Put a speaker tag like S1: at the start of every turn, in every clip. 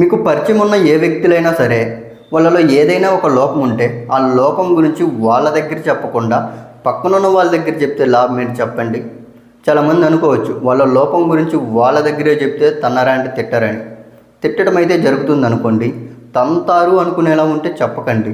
S1: మీకు పరిచయం ఉన్న ఏ వ్యక్తులైనా సరే వాళ్ళలో ఏదైనా ఒక లోపం ఉంటే ఆ లోపం గురించి వాళ్ళ దగ్గర చెప్పకుండా పక్కనున్న వాళ్ళ దగ్గర చెప్తే లాభం ఏంటి చెప్పండి. చాలామంది అనుకోవచ్చు వాళ్ళ లోపం గురించి వాళ్ళ దగ్గరే చెప్తే తన్నరా అంటే తిట్టరని. తిట్టడం అయితే జరుగుతుంది అనుకోండి, తంతారు అనుకునేలా ఉంటే చెప్పకండి.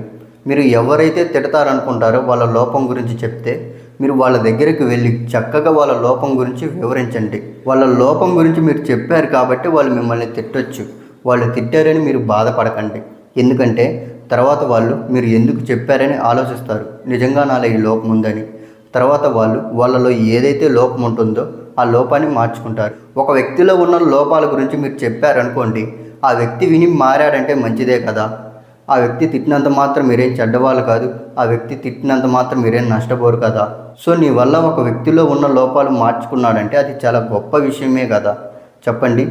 S1: మీరు ఎవరైతే తిడతారనుకుంటారో వాళ్ళ లోపం గురించి చెప్తే మీరు వాళ్ళ దగ్గరికి వెళ్ళి చక్కగా వాళ్ళ లోపం గురించి వివరించండి. వాళ్ళ లోపం గురించి మీరు చెప్పారు కాబట్టి వాళ్ళు మిమ్మల్ని తిట్టొచ్చు. వాళ్ళు తిట్టారని మీరు బాధపడకండి. ఎందుకంటే తర్వాత వాళ్ళు మీరు ఎందుకు చెప్పారని ఆలోచిస్తారు, నిజంగా నాలో ఈ లోపం ఉందని. తర్వాత వాళ్ళలో ఏదైతే లోపం ఉంటుందో ఆ లోపాన్ని మార్చుకుంటారు. ఒక వ్యక్తిలో ఉన్న లోపాల గురించి మీరు చెప్పారనుకోండి, ఆ వ్యక్తి విని మారాడంటే మంచిదే కదా. ఆ వ్యక్తి తిట్టినంత మాత్రం మీరేం చెడ్డవాళ్ళు కాదు, ఆ వ్యక్తి తిట్టినంత మాత్రం మీరేం నష్టపోరు కదా. సో నీ వల్ల ఒక వ్యక్తిలో ఉన్న లోపాలు మార్చుకున్నాడంటే అది చాలా గొప్ప విషయమే కదా, చెప్పండి.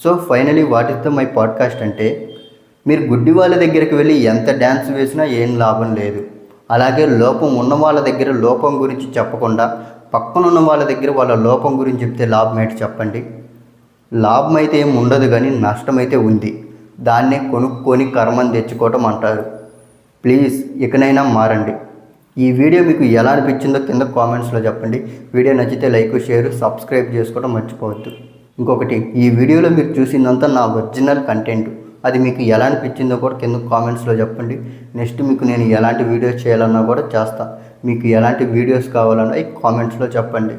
S1: So finally what is the my podcast అంటే, మీరు గుడ్డి వాళ్ళ దగ్గరికి వెళ్ళి ఎంత డ్యాన్స్ వేసినా ఏం లాభం లేదు. అలాగే లోపం ఉన్న వాళ్ళ దగ్గర లోపం గురించి చెప్పకుండా పక్కనున్న వాళ్ళ దగ్గర వాళ్ళ లోపం గురించి చెప్తే లాభం ఏంటి చెప్పండి. లాభం అయితే ఏం ఉండదు, కానీ నష్టమైతే ఉంది. దాన్నే కొనుక్కొని కర్మని తెచ్చుకోవటం అంటారు. ప్లీజ్ ఇకనైనా మారండి. ఈ వీడియో మీకు ఎలా అనిపించిందో కింద కామెంట్స్లో చెప్పండి. వీడియో నచ్చితే లైక్, షేర్, సబ్స్క్రైబ్ చేసుకోవడం మర్చిపోవద్దు. ఇంకొకటి, ఈ వీడియోలో మీరు చూసిందంతా నా ఒరిజినల్ కంటెంట్. అది మీకు ఎలా అనిపించిందో కూడా కింద కామెంట్స్లో చెప్పండి. నెక్స్ట్ మీకు నేను ఎలాంటి వీడియోస్ చేయాలన్నా కూడా చేస్తా. మీకు ఎలాంటి వీడియోస్ కావాలన్నా ఈ కామెంట్స్లో చెప్పండి.